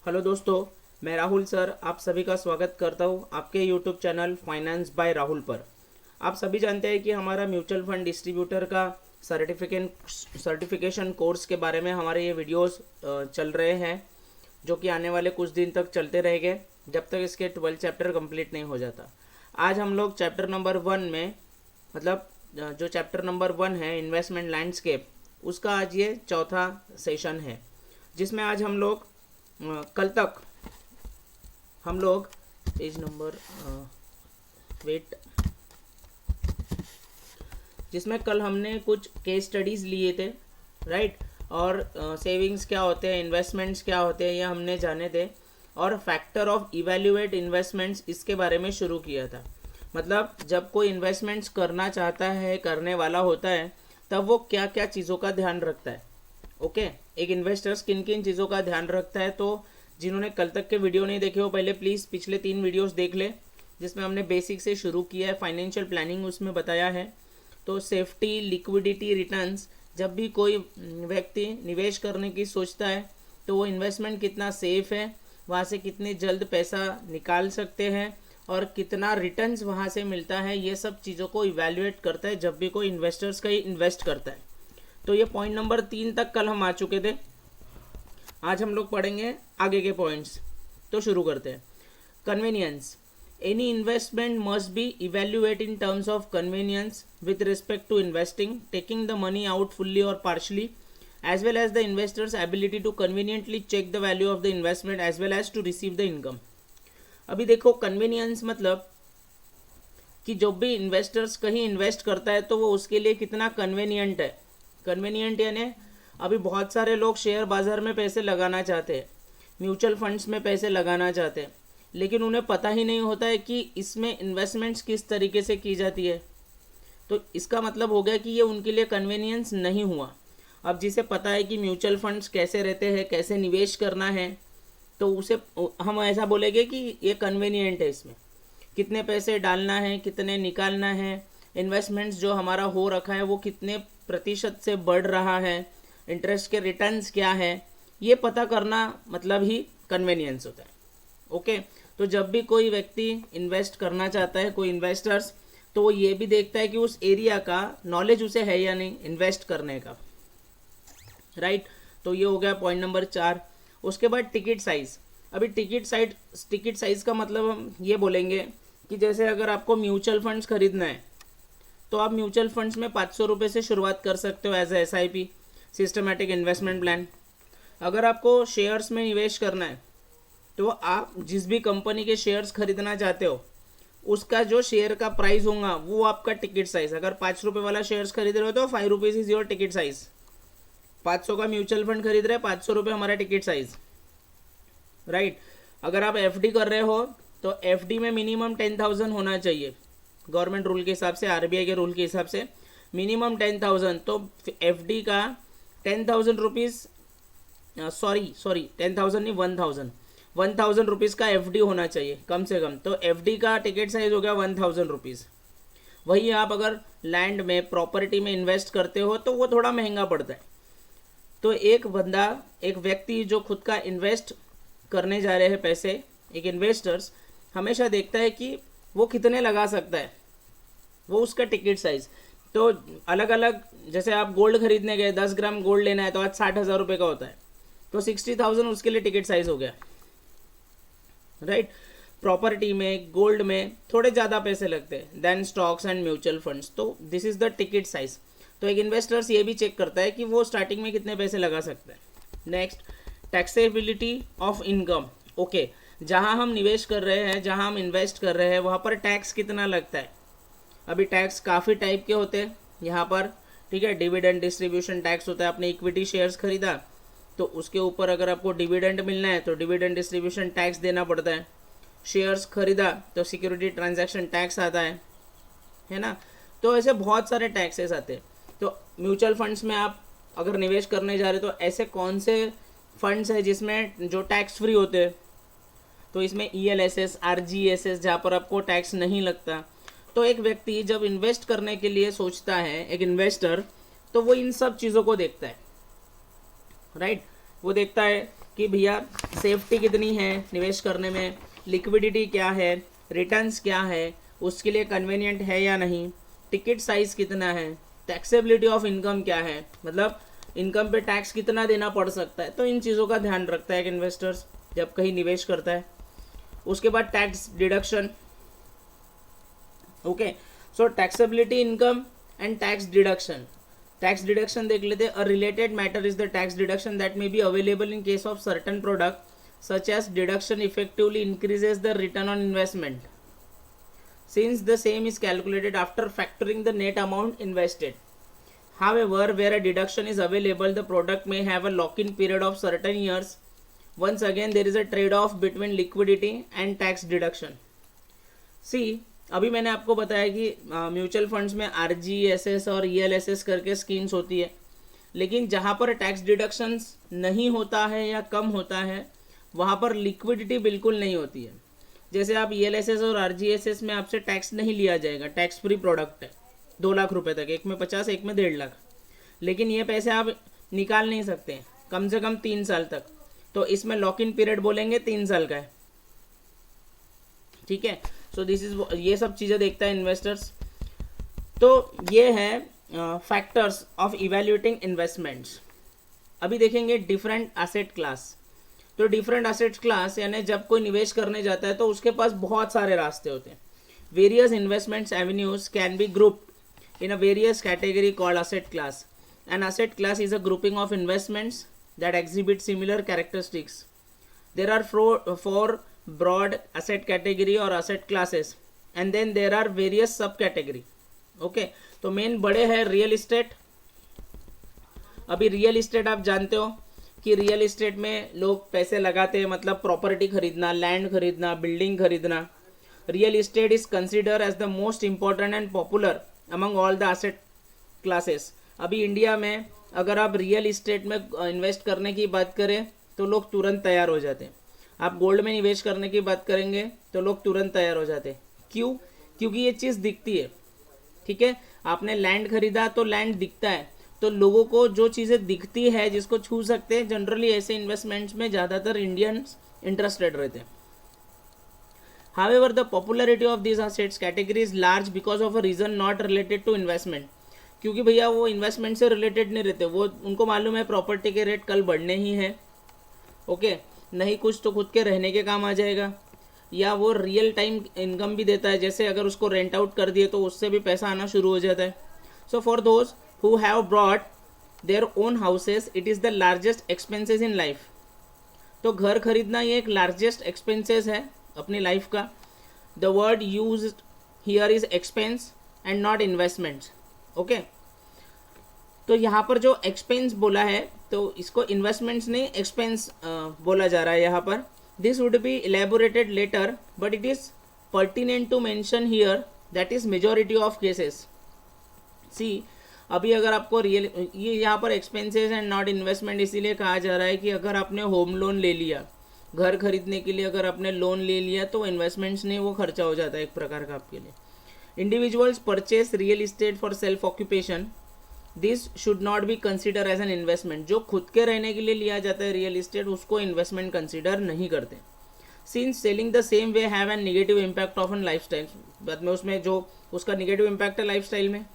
Hello दोस्तों, मैं Rahul sir आप सभी का स्वागत करता हूं आपके YouTube channel finance by Rahul पर। आप सभी जानते हैं कि हमारा म्यूचुअल फंड डिस्ट्रीब्यूटर का सर्टिफिकेशन कोर्स के बारे में हमारे ये वीडियोस चल रहे हैं, जो कि आने वाले कुछ दिन तक चलते रहेंगे जब तक इसके 12 चैप्टर कंप्लीट नहीं हो जाता। आज हम लोग चैप्टर नंबर 1 में, मतलब जो चैप्टर नंबर 1 है इन्वेस्टमेंट लैंडस्केप, उसका आज ये चौथा सेशन है, जिसमें आज हम लोग कल तक हम लोग पेज नंबर वेट जिसमें कल हमने कुछ केस स्टडीज़ लिए थे, राइट। और सेविंग्स क्या होते हैं, इन्वेस्टमेंट्स क्या होते हैं, ये हमने जाने थे। और फैक्टर ऑफ इवैल्यूएट इन्वेस्टमेंट्स इसके बारे में शुरू किया था। मतलब जब कोई इन्वेस्टमेंट्स करना चाहता है, करने वाला होता है, तब वो क्या क्या चीज़ों का ध्यान रखता है। ओके, एक इन्वेस्टर्स किन किन चीज़ों का ध्यान रखता है। तो जिन्होंने कल तक के वीडियो नहीं देखे हो, पहले प्लीज़ पिछले 3 वीडियोस देख ले, जिसमें हमने बेसिक से शुरू किया है, फाइनेंशियल प्लानिंग उसमें बताया है। तो सेफ्टी, लिक्विडिटी, रिटर्न्स, जब भी कोई व्यक्ति निवेश करने की सोचता है तो वो इन्वेस्टमेंट कितना सेफ है, वहाँ से कितनी जल्द पैसा निकाल सकते हैं और कितना रिटर्न्स वहाँ से मिलता है, ये सब चीज़ों को इवैल्यूएट करता है जब भी कोई इन्वेस्टर्स कहीं इन्वेस्ट करता है। तो ये पॉइंट नंबर 3 तक कल हम आ चुके थे। आज हम लोग पढ़ेंगे आगे के पॉइंट्स। तो शुरू करते हैं। Convenience. Any investment must be evaluate in terms of convenience with respect to investing, taking the money out fully और partially, as well as the investor's ability to conveniently check the value of the investment as well as to receive the income। अभी देखो, convenience मतलब कि जब भी investors कहीं invest करता है तो वो उसके लिए कितना कन्वीनियंट है। कन्वीनियंट यानी अभी बहुत सारे लोग शेयर बाज़ार में पैसे लगाना चाहते हैं, म्यूचुअल फंड्स में पैसे लगाना चाहते हैं, लेकिन उन्हें पता ही नहीं होता है कि इसमें इन्वेस्टमेंट्स किस तरीके से की जाती है। तो इसका मतलब हो गया कि ये उनके लिए कन्वीनियंस नहीं हुआ। अब जिसे पता है कि म्यूचुअल फंड्स कैसे रहते हैं, कैसे निवेश करना है, तो उसे हम ऐसा बोलेंगे कि ये कन्वीनियंट है। इसमें कितने पैसे डालना है, कितने निकालना है, इन्वेस्टमेंट्स जो हमारा हो रखा है वो कितने प्रतिशत से बढ़ रहा है, इंटरेस्ट के रिटर्न्स क्या है, ये पता करना मतलब ही कन्वीनियंस होता है। ओके, तो जब भी कोई व्यक्ति इन्वेस्ट करना चाहता है, कोई इन्वेस्टर्स, तो वो ये भी देखता है कि उस एरिया का नॉलेज उसे है या नहीं इन्वेस्ट करने का, राइट। तो ये हो गया पॉइंट नंबर 4। उसके बाद टिकट साइज़। अभी टिकट साइज़ का मतलब हम ये बोलेंगे कि जैसे अगर आपको म्यूचुअल फंड्स खरीदना है तो आप म्यूचुअल फंड्स में 500 रुपये से शुरुआत कर सकते हो as a SIP, systematic investment plan. अगर आपको शेयर्स में निवेश करना है तो आप जिस भी कंपनी के शेयर्स खरीदना चाहते हो उसका जो शेयर का प्राइस होगा वो आपका टिकट साइज़। अगर 5 रुपये वाला शेयर्स खरीद रहे हो तो 5 rupees is your ticket size. 500 का म्यूचुअल फंड खरीद रहे हैं, 500 रुपये हमारा टिकट साइज़, राइट। अगर आप FD कर रहे हो तो FD में मिनिमम 10,000 होना चाहिए गवर्नमेंट रूल के हिसाब से, RBI के रूल के हिसाब से मिनिमम 10,000। तो FD का 10,000 रुपीज़, सॉरी 10,000 नहीं, 1,000 रुपीज़ का FD होना चाहिए कम से कम। तो FD का टिकट साइज हो गया 1,000 रुपीज़। वही आप अगर लैंड में, प्रॉपर्टी में इन्वेस्ट करते हो तो वो थोड़ा महंगा पड़ता है। तो एक व्यक्ति जो खुद का इन्वेस्ट करने जा रहे हैं पैसे, एक इन्वेस्टर्स हमेशा देखता है कि वो कितने लगा सकता है, वो उसका टिकट साइज़। तो अलग अलग, जैसे आप गोल्ड खरीदने गए, 10 ग्राम गोल्ड लेना है तो आज 60,000 रुपये का होता है, तो 60,000 उसके लिए टिकट साइज़ हो गया, राइट। प्रॉपर्टी में, गोल्ड में थोड़े ज़्यादा पैसे लगते हैं than stocks and mutual funds. तो this is the ticket size. तो एक इन्वेस्टर्स ये भी चेक करता है कि वो स्टार्टिंग में कितने पैसे लगा सकता है। Next, taxability of income. Okay, जहाँ हम निवेश कर रहे हैं, जहाँ हम इन्वेस्ट कर रहे हैं, वहाँ पर टैक्स कितना लगता है। अभी टैक्स काफ़ी टाइप के होते हैं यहाँ पर, ठीक है। डिविडेंड डिस्ट्रीब्यूशन टैक्स होता है। आपने इक्विटी शेयर्स खरीदा तो उसके ऊपर अगर आपको डिविडेंड मिलना है तो डिविडेंड डिस्ट्रीब्यूशन टैक्स देना पड़ता है। शेयर्स खरीदा तो सिक्योरिटी ट्रांजैक्शन टैक्स आता है ना। तो ऐसे बहुत सारे टैक्सेस आते हैं। तो म्यूचुअल फंड्स में आप अगर निवेश करने जा रहे हो तो ऐसे कौन से फंड्स है जिसमें जो टैक्स फ्री होते हैं। तो इसमें ELSS, RGSS, जहाँ पर आपको टैक्स नहीं लगता। तो एक व्यक्ति जब इन्वेस्ट करने के लिए सोचता है, एक इन्वेस्टर, तो वो इन सब चीज़ों को देखता है, राइट। वो देखता है कि भैया सेफ्टी कितनी है निवेश करने में, लिक्विडिटी क्या है, रिटर्न्स क्या है, उसके लिए कन्वीनियंट है या नहीं, टिकट साइज कितना है, टैक्सेबिलिटी ऑफ इनकम क्या है, मतलब इनकम पे टैक्स कितना देना पड़ सकता है। तो इन चीज़ों का ध्यान रखता है एक इन्वेस्टर्स जब कहीं निवेश करता है। उसके बाद tax deduction. Okay, so taxability income and tax deduction. Tax deduction देख लेते हैं। A related matter is the tax deduction that may be available in case of certain product such as deduction effectively increases the return on investment since the same is calculated after factoring the net amount invested. However, where a deduction is available, the product may have a lock-in period of certain years. Once again, there is a trade-off between liquidity and tax deduction. See, अभी मैंने आपको बताया कि mutual funds में RGSS और ELSS करके schemes होती है, लेकिन जहाँ पर टैक्स डिडक्शंस नहीं होता है या कम होता है वहाँ पर लिक्विडिटी बिल्कुल नहीं होती है। जैसे आप ELSS और RGSS में आपसे टैक्स नहीं लिया जाएगा, टैक्स फ्री प्रोडक्ट है 2 लाख रुपए तक, एक में 50, एक में 1.5 लाख, लेकिन ये पैसे आप निकाल नहीं सकते कम से कम 3 साल तक। तो इसमें लॉक इन पीरियड बोलेंगे 3 साल का है, ठीक है। सो दिस इज, ये सब चीज़ें देखता है इन्वेस्टर्स। तो ये है फैक्टर्स ऑफ इवेल्युएटिंग इन्वेस्टमेंट्स। अभी देखेंगे डिफरेंट एसेट क्लास। तो डिफरेंट एसेट क्लास यानी जब कोई निवेश करने जाता है तो उसके पास बहुत सारे रास्ते होते हैं। Various investments avenues can be grouped in a various category called asset class. An asset class is a grouping of investments that exhibit similar characteristics. There are 4 broad asset category or asset classes and then there are various sub category. Okay, तो main बड़े हैं real estate. अभी real estate आप जानते हो कि real estate में लोग पैसे लगाते हैं, मतलब प्रॉपर्टी खरीदना, लैंड खरीदना, बिल्डिंग खरीदना। Real estate is consider as the most important and popular among all the asset classes. अभी इंडिया में अगर आप रियल इस्टेट में इन्वेस्ट करने की बात करें तो लोग तुरंत तैयार हो जाते हैं। आप गोल्ड में निवेश करने की बात करेंगे तो लोग तुरंत तैयार हो जाते हैं। क्यों? क्योंकि ये चीज़ दिखती है, ठीक है। आपने लैंड खरीदा तो लैंड दिखता है, तो लोगों को जो चीज़ें दिखती है, जिसको छू सकते हैं, जनरली ऐसे इन्वेस्टमेंट्स में ज़्यादातर इंडियंस इंटरेस्टेड रहते हैं। However the popularity of this assets category is large because of a reason not related to investment. क्योंकि भैया वो इन्वेस्टमेंट से रिलेटेड नहीं रहते, वो उनको मालूम है प्रॉपर्टी के रेट कल बढ़ने ही है। ओके, नहीं कुछ तो खुद के रहने के काम आ जाएगा, या वो रियल टाइम इनकम भी देता है। जैसे अगर उसको रेंट आउट कर दिए तो उससे भी पैसा आना शुरू हो जाता है। So for those who have brought their own houses it is the largest expenses in life. तो घर खरीदना ये एक लार्जेस्ट एक्सपेंसेस है अपनी लाइफ का। The word use here is expense and not investments. Okay, तो यहाँ पर जो एक्सपेंस बोला है तो इसको इन्वेस्टमेंट्स नहीं एक्सपेंस बोला जा रहा है यहाँ पर। This would be elaborated later but it is pertinent to mention here that is majority of cases. See, अभी अगर आपको रियल, ये यहाँ पर एक्सपेंसेस एंड नॉट इन्वेस्टमेंट इसीलिए कहा जा रहा है कि अगर आपने होम लोन ले लिया, घर खरीदने के लिए अगर आपने लोन ले लिया तो इन्वेस्टमेंट्स नहीं, वो खर्चा हो जाता है एक प्रकार का आपके लिए। Individuals purchase real estate for self occupation, this should not be consider as an investment. जो खुद के रहने के लिए लिया जाता है रियल इस्टेट, उसको इन्वेस्टमेंट कंसिडर नहीं करते। Since selling the same way have an negative impact of an life style, बाद में उसमें जो उसका नेगेटिव इम्पैक्ट है लाइफ स्टाइल में,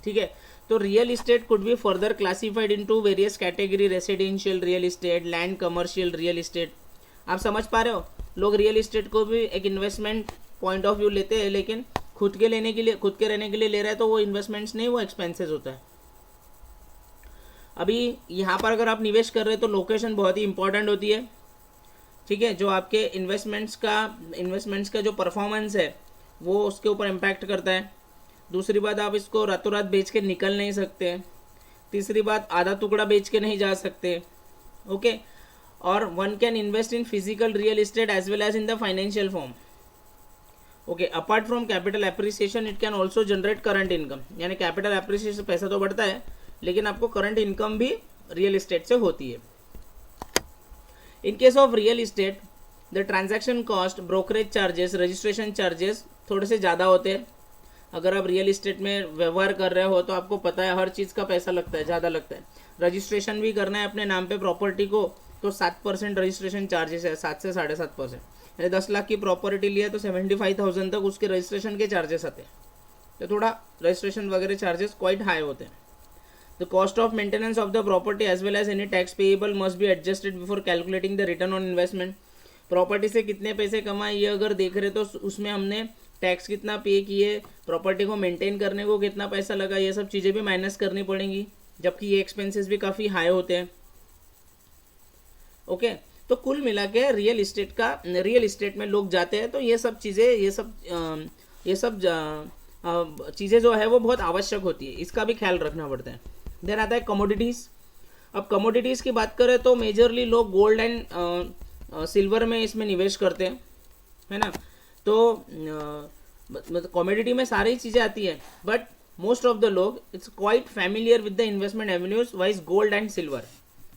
ठीक है। तो real estate could be further classified into various category, residential real estate, land commercial real estate. आप समझ पा रहे हो, लोग रियल इस्टेट को भी एक इन्वेस्टमेंट पॉइंट ऑफ व्यू लेते हैं, लेकिन खुद के लेने के लिए, खुद के रहने के लिए ले रहा है तो वो इन्वेस्टमेंट्स नहीं, वो एक्सपेंसेस होता है। अभी यहाँ पर अगर आप निवेश कर रहे हैं तो लोकेशन बहुत ही इंपॉर्टेंट होती है, ठीक है। जो आपके इन्वेस्टमेंट्स का जो परफॉर्मेंस है वो उसके ऊपर इम्पैक्ट करता है। दूसरी बात, आप इसको रातों रात बेच के निकल नहीं सकते। तीसरी बात, आधा टुकड़ा बेच के नहीं जा सकते। ओके, और one can invest in physical real estate as well as in the financial form. Okay, apart from capital appreciation it can also generate current income. यानी कैपिटल एप्रिसिएशन पैसा तो बढ़ता है, लेकिन आपको करंट इनकम भी रियल इस्टेट से होती है। In case of real estate the transaction cost, brokerage charges, registration charges थोड़े से ज़्यादा होते हैं। अगर आप रियल इस्टेट में व्यवहार कर रहे हो तो आपको पता है हर चीज़ का पैसा लगता है, ज़्यादा लगता है। रजिस्ट्रेशन भी करना है अपने नाम पे प्रॉपर्टी को, तो 7% रजिस्ट्रेशन चार्जेस है, 7 से 7.5%। यानी 10 लाख की प्रॉपर्टी लिया तो 75,000 तक उसके रजिस्ट्रेशन के चार्जेस आते हैं, तो थोड़ा रजिस्ट्रेशन वगैरह चार्जेस क्वाइट हाई होते हैं। The cost of maintenance of the property as well as any tax payable must be adjusted before calculating the return on investment. Property से कितने पैसे कमाए ये अगर देख रहे तो उसमें हमने टैक्स कितना पे किए, प्रॉपर्टी को मेंटेन करने को कितना पैसा लगा, ये सब चीज़ें भी माइनस करनी पड़ेंगी, जबकि ये एक्सपेंसेस भी काफ़ी हाई होते हैं। ओके, तो कुल मिला के रियल इस्टेट में लोग जाते हैं तो ये सब चीज़ें चीज़ें जो है वो बहुत आवश्यक होती है, इसका भी ख्याल रखना पड़ता है। देन आता है कमोडिटीज़। अब कमोडिटीज़ की बात करें तो मेजरली लोग गोल्ड एंड सिल्वर में इसमें निवेश करते हैं, है ना। तो कमोडिटी में सारी चीज़ें आती है, बट मोस्ट ऑफ द लोग it's quite familiar with the investment avenues wise gold and silver.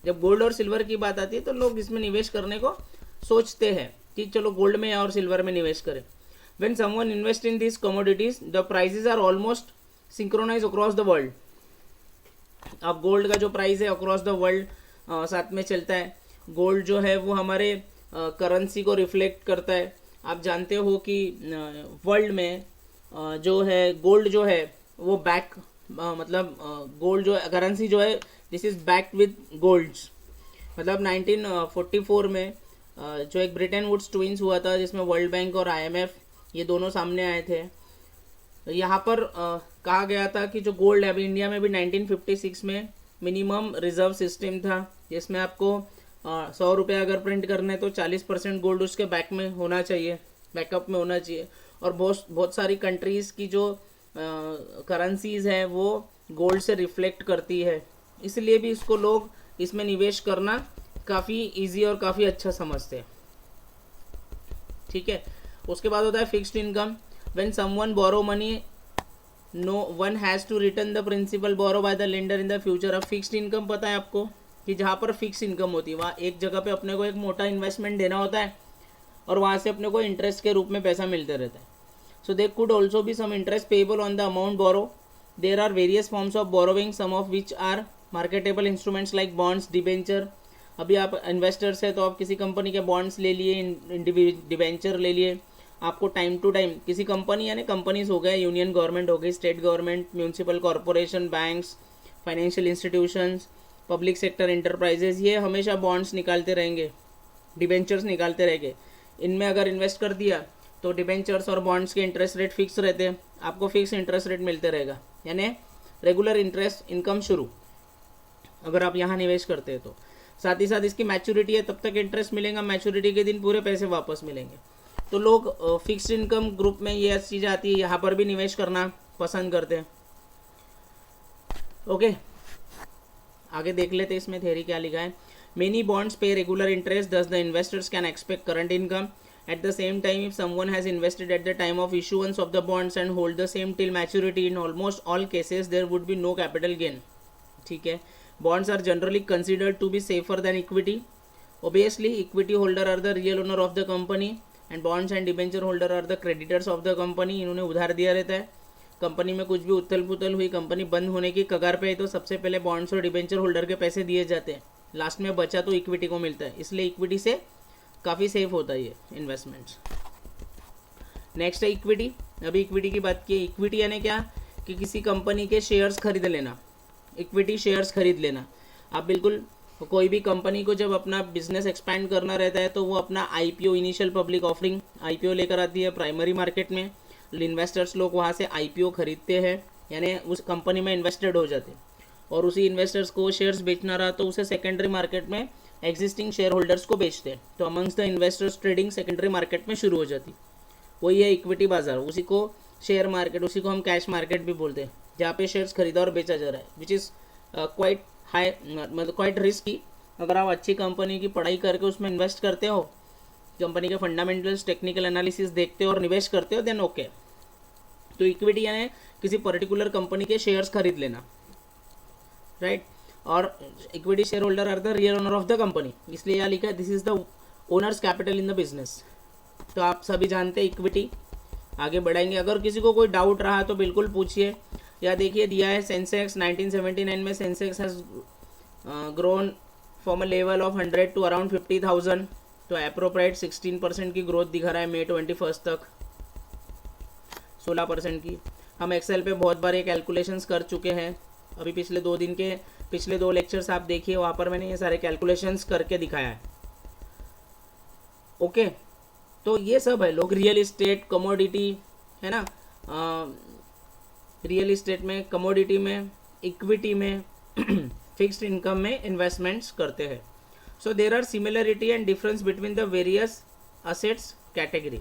जब गोल्ड और सिल्वर की बात आती है तो लोग इसमें निवेश करने को सोचते हैं कि चलो गोल्ड में और सिल्वर में निवेश करें। When someone invest in this commodities the prices are almost synchronize across the world. अब गोल्ड का जो प्राइस है अक्रॉस द वर्ल्ड साथ में चलता है। गोल्ड जो है वो हमारे करेंसी को रिफ्लेक्ट करता है। आप जानते हो कि वर्ल्ड में जो है गोल्ड जो है वो मतलब गोल्ड जो करेंसी जो है this is backed with golds. मतलब 1944 में जो एक ब्रिटेन वुड्स ट्विंस हुआ था जिसमें वर्ल्ड बैंक और IMF ये दोनों सामने आए थे। यहाँ पर कहा गया था कि जो गोल्ड है, अभी इंडिया में भी 1956 में मिनिमम रिजर्व सिस्टम था जिसमें आपको 100 रुपये अगर प्रिंट करने तो 40% गोल्ड उसके बैकअप में होना चाहिए। और बहुत सारी कंट्रीज़ की जो करेंसीज़ है वो गोल्ड से रिफ्लेक्ट करती है, इसलिए भी इसको लोग इसमें निवेश करना काफ़ी इजी और काफ़ी अच्छा समझते हैं। ठीक है, उसके बाद होता है fixed income. When someone borrow money no one has to return the principal borrow by the lender in the future. अब फिक्स्ड इनकम पता है आपको कि जहाँ पर फिक्स इनकम होती है वहाँ एक जगह पे अपने को एक मोटा इन्वेस्टमेंट देना होता है और वहाँ से अपने को इंटरेस्ट के रूप में पैसा मिलते रहता है। So there could also be some interest payable on the amount borrow. There are various forms of borrowing, some of which are marketable instruments like bonds, debenture. अभी आप इन्वेस्टर्स है तो आप किसी कंपनी के बॉन्ड्स ले लिए, डिबेंचर ले लिए। आपको टाइम टू टाइम किसी कंपनी यानी कंपनीज हो गए, यूनियन गवर्नमेंट हो गई, state government, municipal corporation, banks, financial institutions, public sector enterprises, ये हमेशा बॉन्ड्स निकालते रहेंगे, डिबेंचर्स निकालते रहेंगे। इनमें अगर इन्वेस्ट कर दिया तो डिबेंचर्स और बॉन्ड्स के इंटरेस्ट रेट फिक्स रहते हैं, आपको फिक्स इंटरेस्ट रेट मिलते रहेगा, यानी रेगुलर इंटरेस्ट इनकम शुरू अगर आप यहाँ निवेश करते हैं तो। साथ ही साथ इसकी मैच्योरिटी है, तब तक इंटरेस्ट मिलेगा, मैच्योरिटी के दिन पूरे पैसे वापस मिलेंगे। तो लोग फिक्स्ड इनकम ग्रुप में ये चीज़ आती है, यहाँ पर भी निवेश करना पसंद करते हैं। ओके, आगे देख लेते हैं इसमें थ्योरी क्या लिखा है। मेनी बॉन्ड्स पे रेगुलर इंटरेस्ट, दस the investors can expect current income. At the same time, if someone has invested at the time of issuance of the bonds and hold the same till maturity, in almost all cases there would be no capital gain. ठीक है, bonds are generally considered to be safer than equity. Obviously, equity holder are the real owner of the company and bonds and debenture holder are the creditors of the company. इन्होंने उधार दिया रहता है। Company में कुछ भी उथल पुथल हुई, कंपनी बंद होने की कगार पे है तो सबसे पहले बॉन्ड्स और डिबेंचर होल्डर के पैसे दिए जाते हैं, लास्ट में बचा तो इक्विटी को मिलता है, इसलिए इक्विटी से काफ़ी सेफ होता है ये इन्वेस्टमेंट्स। नेक्स्ट है इक्विटी। अभी इक्विटी की बात की, इक्विटी यानी क्या कि किसी कंपनी के शेयर्स खरीद लेना, इक्विटी शेयर्स खरीद लेना। आप बिल्कुल कोई भी कंपनी को जब अपना बिजनेस एक्सपैंड करना रहता है तो वो अपना IPO, initial public offering, IPO लेकर आती है प्राइमरी मार्केट में। इन्वेस्टर्स लोग वहाँ से IPO खरीदते हैं, यानी उस कंपनी में इन्वेस्टेड हो जाते हैं, और उसी इन्वेस्टर्स को शेयर्स बेचना रहा तो उसे सेकेंडरी मार्केट में एग्जिस्टिंग शेयर होल्डर्स को बेचते हैं, तो amongst the investors trading secondary market में शुरू हो जाती। वही है इक्विटी बाजार, उसी को शेयर मार्केट, उसी को हम कैश मार्केट भी बोलते हैं, जहाँ पे शेयर्स खरीदा और बेचा जा रहा है, विच इज़ क्वाइट हाई, मतलब क्वाइट रिस्की। अगर आप अच्छी कंपनी की पढ़ाई करके उसमें इन्वेस्ट करते हो, कंपनी के फंडामेंटल्स, टेक्निकल एनालिसिस देखते हो और निवेश करते हो, देन ओके। तो इक्विटी यानी किसी पर्टिकुलर कंपनी के शेयर्स खरीद लेना, राइट। और equity share holder are the real owner of the company, इसलिए यहाँ लिखा है this is the owners capital in the business. तो आप सभी जानते हैं इक्विटी। आगे बढ़ाएंगे, अगर किसी को कोई डाउट रहा तो बिल्कुल पूछिए। या देखिए दिया है सेंसेक्स 1979 में Sensex has grown from a level of 100 to around 50,000, तो अप्रोप्रिएट 16% की ग्रोथ दिखा रहा है May 21 तक, 16% की। हम एक्सेल पे बहुत बार ये कैलकुलेशंस कर चुके हैं, अभी पिछले 2 लेक्चर्स आप देखिए, वहाँ पर मैंने ये सारे कैलकुलेशंस करके दिखाया है। ओके, तो ये सब है। लोग रियल इस्टेट, कमोडिटी, है ना, रियल इस्टेट में, कमोडिटी में, इक्विटी में, फिक्स्ड इनकम में इन्वेस्टमेंट्स करते हैं। So there are similarity and difference between the various assets category.